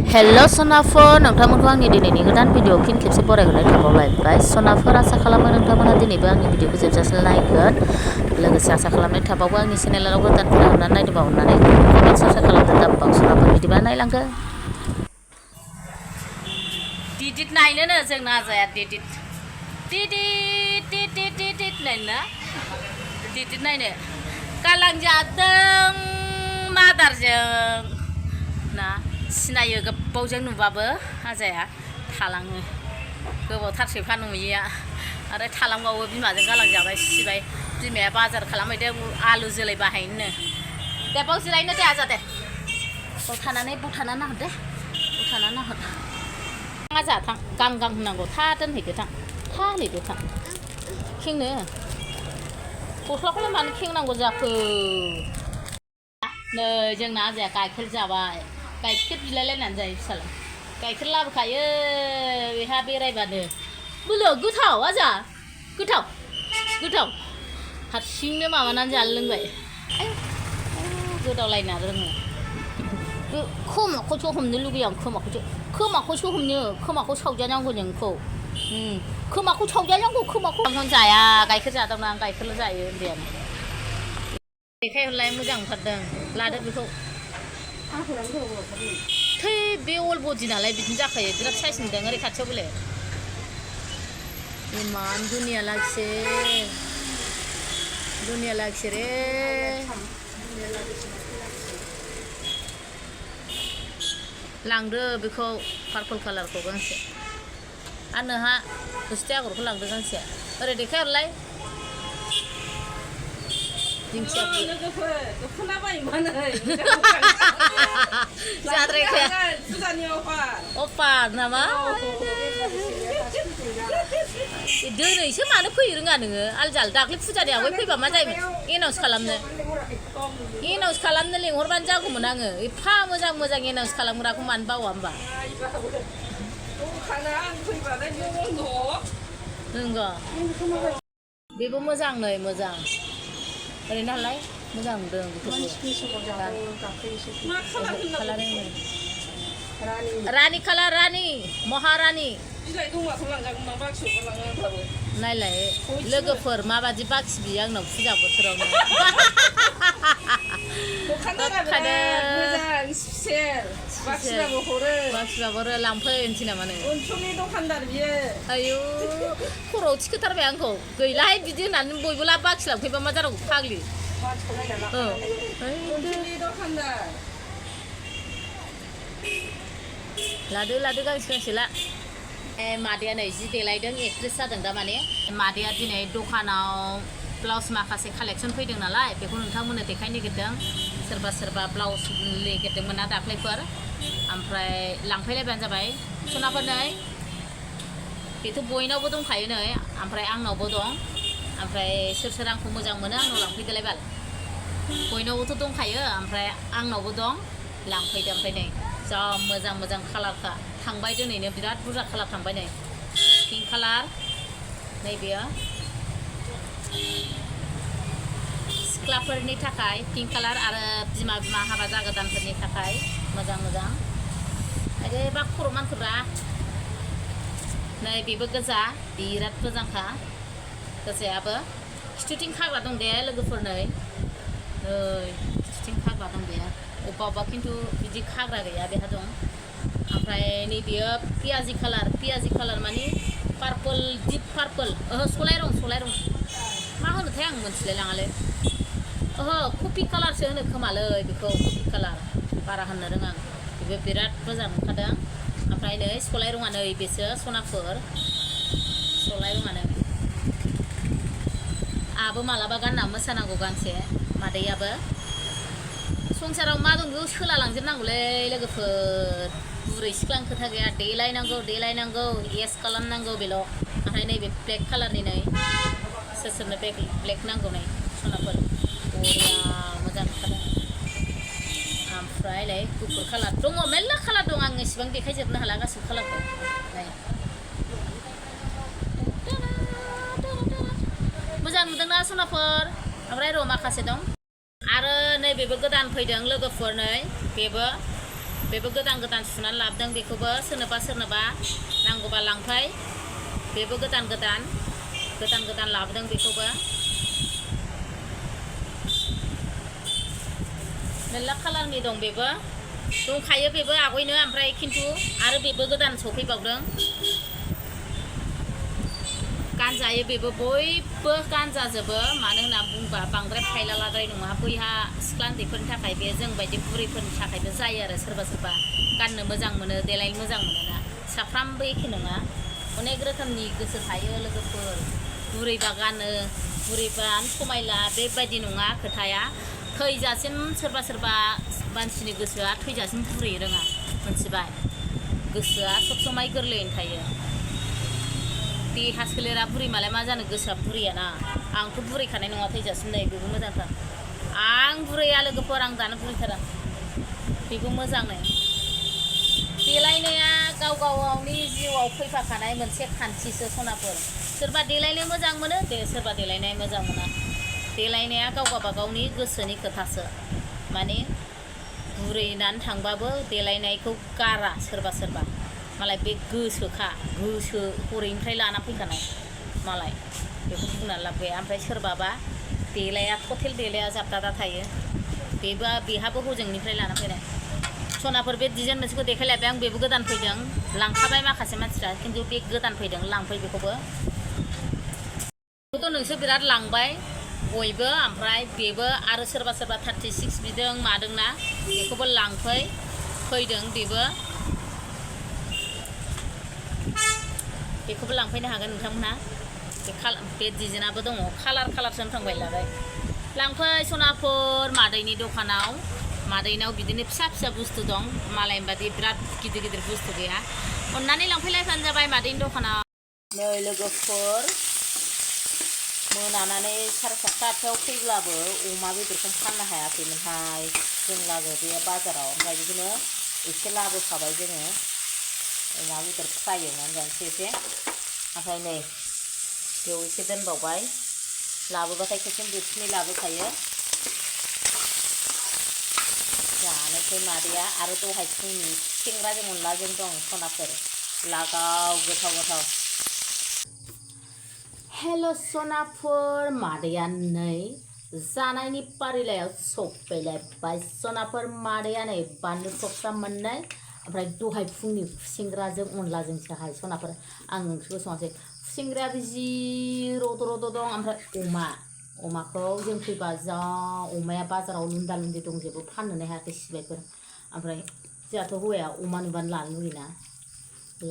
हेल' सनाफोर नोंथांमोनखौ आंनि दिनैनि गोदान भिडिअ फिन खेबसे बरायहरनाय थाबावलायबाय सनाफोर आसा खालामो नोंथांमोना दिनैबो आंनि भिडिअखौ जोबजासे नायगोन लोगोसे आसा खालामनाय थाबावो आंनि चेनेलाव गोदानफोरा हाबनानै नायदोंबा अननानै कमेन्ट साबस्क्राइब खालामदो दाब्बां सनाफोर बिदिबा नायलांदो डिडिट नायनोनो जोंना जाया डिडिट नायनो डिडिट नायनो गालांजादों मादारजों ना सिनायो गोबावजों नुबाबो आजाया थालाङो गोबावथारसैफा नुयैया आरो थालांबावो बिमाजों गालांजाबाय सिबाय बिमाया बाजार खालामहैदों आलु जोलै बाहायनो दे बाव जिरायनो दे आजा दे बाव थानानै नाहर दे बाव थानानै नाहर आजा थां गां होननांगौ था दोनहैदो थां था होनहैदो थां खेंनो गस्लाखौलाय मानो खेंनांगौ जाखो नै जोंना आजाया गाइखेर जाबाय गाइखेर बिलायलायनानै जायो फिसाला गाइखेर लाबोखायो बेहा बेरायबानो बोलो गोथाव आजा गोथाव हारसिंनो माबानानै जानो लोंबाय गोदावलायना रोङो खोमाखौसो हमनो लुगैयो आं खोमाखौसो हमनो खोमाखौ सावजानांगौ नोंखौ खोमाखौ सावजानांगौ खोमाखौ जाया गाइखेर जादोंना आं गाइखेरल' जायो उन्दैयानो देखायहरलाय मोजां ओंखारदों लादो बेखौ थै बे अल बडि नालाय बिदिनो जाखायो बिराद साइज नुदों ओरै खाथियाव बोले इमान दुनिया लागसे रे लांदो बेखौ पार्पल कालारखौ गांसे आरो नोंहा गुस्टि आगरखौ लांदो गांसे ओरै देखायहरलाय अफार नामा दिनैसो मानो फैयो रोङा नोङो आलदा दाख्लै फुजानि आवगाय फैबा मा जायोमोन एनाउन्स खालामनो लिंहरबानो जागौमोन आङो एफा मोजां एनाउन्स खालामग्राखौ मानो बावा होमबा नंगौ बेबो मोजां नै मोजां ओरैनो हालाय मोजां नुदों रानि कालार रानि महारानि नायलाय लोगोफोर माबादि बाखि बियो आंनाव फुजा बोथोरावनो बाखिबाबो हरो लांफै होनसै नामा नों आयु खर'आव थिखोथारबाय आंखौ गैलाहाय बिदि होननानै बयबो बाखि लांफैबा मा जानांगौ फाग्लि लादो गांसे ला मादैया नै जि देलायदों एक्ट्रेस जादों दा माने मादैया दिनै दखानाव ब्लाउस माखासे कालेक्सन फैदों नालाय बेखौ नोंथांमोननो देखायनो नागिरदों सोरबा ब्लाउस लिरदोंमोन ना दाख्लैफोर ओमफ्राय लांफैलायबानो जाबाय सनाफोर नै बेथ' बयनावबो दंखायो नै ओमफ्राय आंनावबो दं ओमफ्राय सोर आंखौ मोजां मोनो आंनाव लांफैदोलाय बाल बयनावबोथ' दंखायो ओमफ्राय आंनावबो दं लांफैदो ओमफ्राय नै जा मोजां कालारखा थांबाय दिनैनो बिराद बुरजा कालार थांबाय नै पिंक कालार नैबेयो सिख्लाफोरनि थाखाय पिंक कालार आरो बिमा हाबा जागोदानफोरनि थाखाय मोजां आरो बा खर' मानखोब्रा नै बेबो गोजा बिराद मोजांखा गोजायाबो खिथुथिं खाग्रा दं दे लोगोफोर नै खिथुथिं खाग्रा दं दे अबेबा खिन्थु बिदि खाग्रा गैया बेहा दं ओमफ्राय नैबेयो पियाजि कालार माने पार्पल डिप पार्पल सलाय रं मा होनोथाय आं मोनथिलाय लाङालै कफि कालारसो होनो खोमालै बेखौ कफि कालार बारा होननो रोङा आं बेबो बिराद मोजां ओंखारदों ओमफ्राय नै सलाय रङा नै बेसो सनाफोर सलाय रङानो आहाबो मालाबा गानना मोसानांगौ गांसे मादैयाबो संसाराव मा दं बेखौ सोलालांजोबनांगौलै लोगोफोर बुरै सिख्लानि खोथा गैया देलायनांगौ येस खालामनांगौ बेल' ओमफ्राय नैबे ब्लेक कालारनि नै सोरनो ब्लेक नांगौ नै सनाफोर बरिया मोजां ओंखारदों ओमफ्राय नै गुफुर कालार दङ मेरला कालार दं आं एसेबां देखायजोबनो हाला गासिबो कालारखौ नै मोजां नुदोंना सनाफोर ओमफ्राय र' माखासे दं आरो नैबेबो गोदान फैदों लोगोफोर नै बेबो बेबो गोदान सुनानै लाबोदों बेखौबो सोरनोबा नांगौबा लांफै बेबो गोदान लाबोदों बेखौबो मेरला कालारनि दं बेबो दंखायो बेबो आगयनो ओमफ्राय खिन्थु आरो बेबो गोदान सफैबावदों गानजायो बेबो बयबो गानजाजोबो मानो होनना बुंबा बांद्राय फायलालाद्राय नङा बैहा सिख्ला उन्दैफोरनि थाखाय बे जों बायदि बुरैफोरनि थाखायबो जायो आरो सोरबा गाननो मोजां मोनो देलायनो मोजां मोनोना साफ्रामबो एखे नङा अनेक रोखोमनि गोसो थायो लोगोफोर बुरैबा गानो बुरैबा समायला बेबायदि नङा खोथाया थैजासिम सोरबा मानसिनि गोसोआ थैजासिम बुरै रोङा मोनथिबाय गोसोआ सब समाय गोरलैयैनो थायो देहा सोलेरा बुरै मालाय मा जानो गोसोआ बुरैयाना आंथ' बुरैखानाय नङा थैजासिम नै बेबो मोजांथार आं बुरैया लोगोफोर आं दानो बुरैथारा बेबो मोजांनो देलायनाया गावनि जिउआव फैफाखानाय मोनसे खान्थिसो सनाफोर सोरबा देलायनो मोजां मोनो सोरबा देलायनाय मोजां मोना देलायनाया गावगावनि गोसोनि खोथासो माने बुरैनानै थांबाबो देलायनायखौ गारा सोरबा मालाय बे गोसो हरैनिफ्राय लाना फैखानाय मालाय बेखौ बुंनानै लाब गैया ओमफ्राय सोरबाबा देलाया टटेल देलाया जाबदादा थायो बेहाबो हजोंनिफ्राय लाना फैनाय सनाफोर बे डिजाइन मोनसेखौ देखायलायबाय आं बेबो गोदान फैदों लांखाबाय माखासे मानसिफ्रा खिन्थु बे गोदान फैदों लांफै बेखौबो नोंसोर बिराद लांबाय बयबो ओमफ्राय बेबो आरो सोरबा 36 बिदों मादोंना बेखौबो लांफै फैदों बेखौबो लांफैनो हागोन नोंथांमोनहा बे डिजाइनाबो दङ कालारसो थांबाय लाबाय लांफै सनाफोर मादैनि दखानाव मादैनाव बिदिनो फिसा बुस्थु दं मालायनि बादि बिराद गिदिर बुस्थु गैया अननानै लांफैलायबानो जाबाय मादैनि दखानाव नै लोगोफोर मोनानानै 7:30 फैब्लाबो अमा बेदरखौ फाननो हायाखैमोनहाय जों लागो बे बाजाराव ओमफ्राय बिदिनो एसे लाबोखाबाय जोङो अमा बेदर फ्राय एवनानै जानोसै एसे ओमफ्राय नै बेयाव एसे दोनबावबाय लाबोबाथाय खेबसे बोथिनै लाबोखायो जानोसै मादैया आरो दहाय फुंनि सिंग्राजों अनलाजों दं सनाफोर लागाव गोथाव हेल' सनाफोर मादैया नै जानायनि फारिलायाव सफैलायबाय सनाफोर मादैया नै बानलु थबसा मोननाय ओमफ्राय दहाय फुंनि सिंग्राजों अनलाजोंसोहाय सनाफोर आं ओंख्रिखौ सङासै सिंग्रायाबो जि रद' दं ओमफ्राय अमाखौ जों फैबा जा अमाया बाजाराव लुन्दा लुन्दि दंजोबो फाननोनो हायाखै सिबायफोर ओमफ्राय जोंहाथ' हौवाया अमा नुबानो लानो लुगैना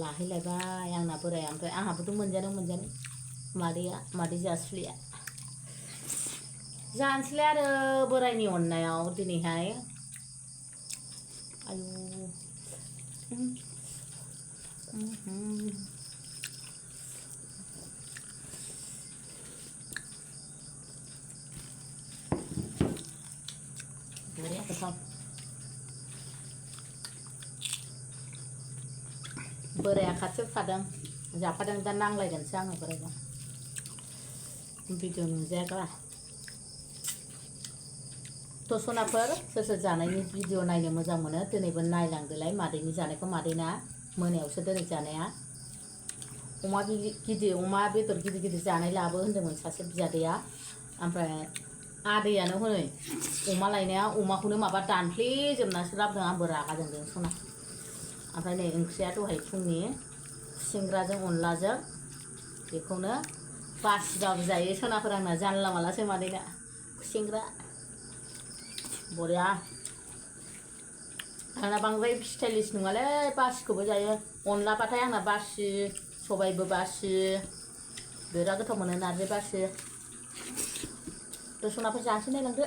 लाहैलायबाय आंना बोराया ओमफ्राय आंहाबोथ' मोनजानो मादै जासुलिया जानोसैलाय आरो बोरायनि अननायाव दिनैहाय आयु बोराया खाथियाव थादों जाफादों दा नांलायगोनसो आङो बोरायजों भिडिअ नुजायागा थ' सनाफोर सोर जानायनि भिडिअ नायनो मोजां मोनो दिनैबो नायलांदोलाय मादैनि जानायखौ मादैना मोनायावसो दिनै जानाया अमा बेदर गिदिर जानाय लाबो होन्दोंमोन सासे बियादैया ओमफ्राय आदैयानो हनै अमा लायनाया अमाखौनो माबा दानफ्लेजोबनासो लाबोदों आंबो रागा जोंदों सना ओमफ्राय नै ओंख्रिया दहाय फुंनि सिंग्राजों अनलाजों बेखौनो बासिबाबो जायो सनाफोर आंना जानला मालासो मादैना सिंग्रा बरिया आंना बांद्राय स्टाइलिश नङालै बासिखौबो जायो अनलाबाथाय आंना बासि सबायबो बासि बिराद गोथाव मोनो नारजि बासि दसनाफोर जानोसै नायलांदो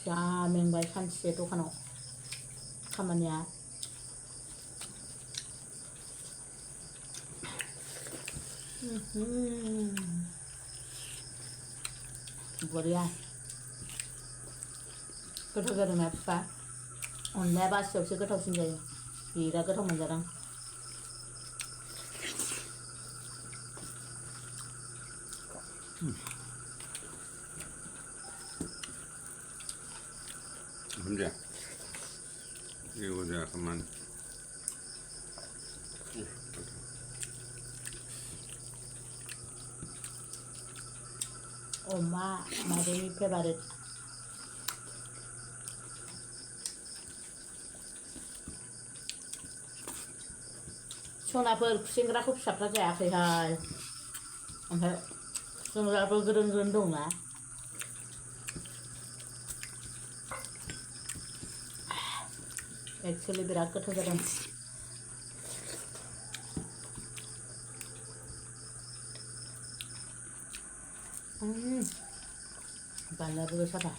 जा मेंबाय सानसे दखानाव खामानिया बरिया गोथाव जादोंना बिफा अनलाया बासियावसो गोथावसिन जायो बिराद गोथाव मोनजादों 혼자 이거 자 그만 Oma, my baby favorite. Sonaफोर खुसेंग्राखौ फिसाफ्रा जायाखैहाय ओमफ्राय खुसेंग्राबो गोरों गोरों दंना एक्सुअलि बिराद गोथाव जादों बानलुआबो गोसाथार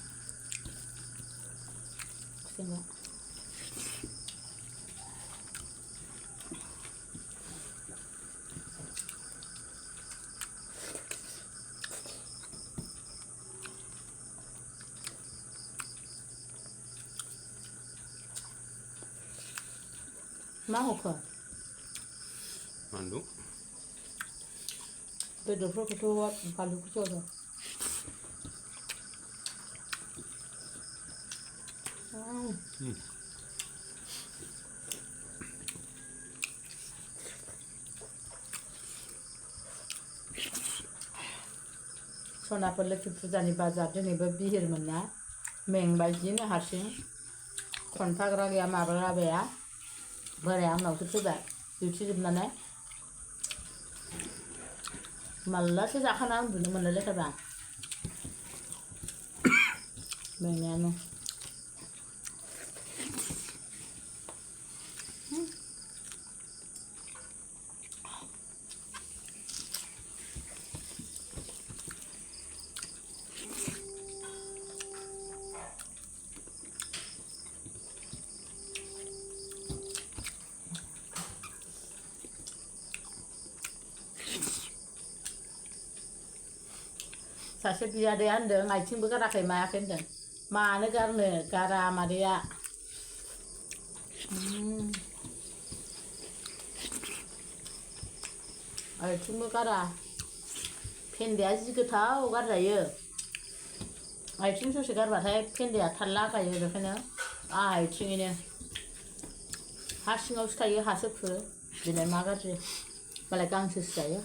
खुसेंग्रा मा हखो 만두 बेदरफोरखौथ' बानलुखौसो हरो सनाफोर लोखि फुजानि बाजार दिनैबो बिहिरमोन ना मेंबाय बिदिनो हारसिं खनफाग्रा गैया माबाग्रा गैया बोराया आंनावसो फैबाय डिउटि जोबनानै मालासो जाखाना उन्दुनो मोनलायलायथारबाय मेंनायानो सासे बियादैया होनदों आथिंबो गाराखै मायाखै होनदों मानो गारनो गारा मादैया आथिंबो गारा फेन्दाया जि गोथाव गारजायो आथिं ससे गारबाथाय फेन्दाया थाल्ला गायो बेखायनो आथिङैनो हा सिङावसो थायो हासो खुरो बिलाय मा गाज्रि मालाय गांसोसो जायो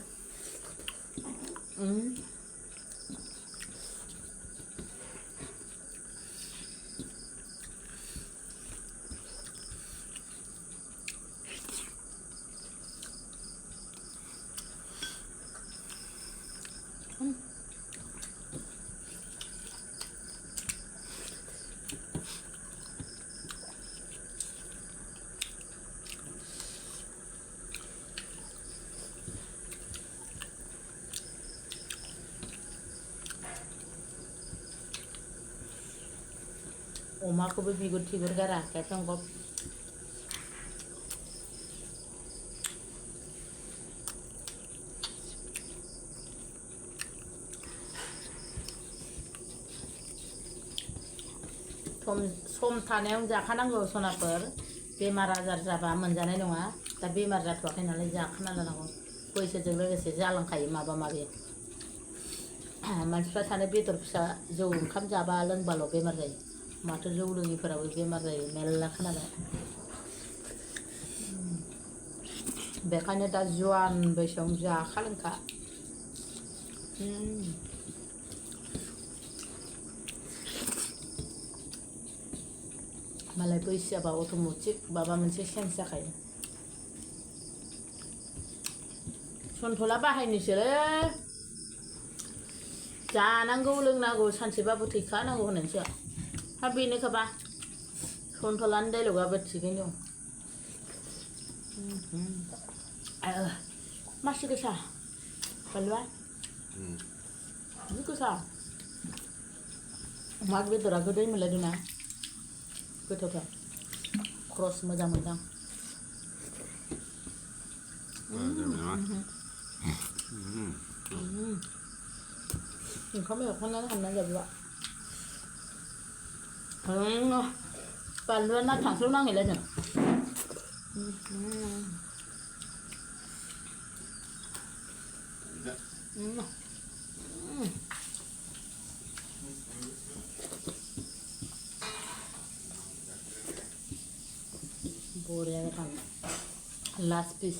अमाखौबो बिगुर थिगुर गारा खेबसेंगब सम थानायाव जाखानांगौ सनाफोर बेमार आजार जाबा मोनजानाय नङा दा बेमार जाथ'वाखै नालाय जाखाना लानांगौ बैसोजों लोगोसे जालांखायो माबा माबि मानसिफ्रा सानो बेदर फिसा जौ ओंखाम जाबा लोंबाल' बेमार जायो माथो जौ लोङिफोराबो बेमार जायो मेरला खोनाबाय बेखायनो दा जुवान बैसोआवनो जाखा लोंखा मालाय बैसो जाबा अट'मेटिक माबा मोनसे चेन्ज जाखायो सनथला बाहायनोसैलै जानांगौ लोंनांगौ सानसेबाबो थैखानांगौ होननानैसो हा बेनोखाबा सनथलानि डाइलगाबो थिगैनो दं मासि गोसा बानलुआ जि गोसा अमा बेदरा गोदै मोनलायदोंना गोथावथार क्रस मोजां मोनदां ओंखाम एवखांनानै हाननानै जाबोबा बानलुआ ना थांस्लाव नांहैलायदों बरिया जागोन लास्ट पिस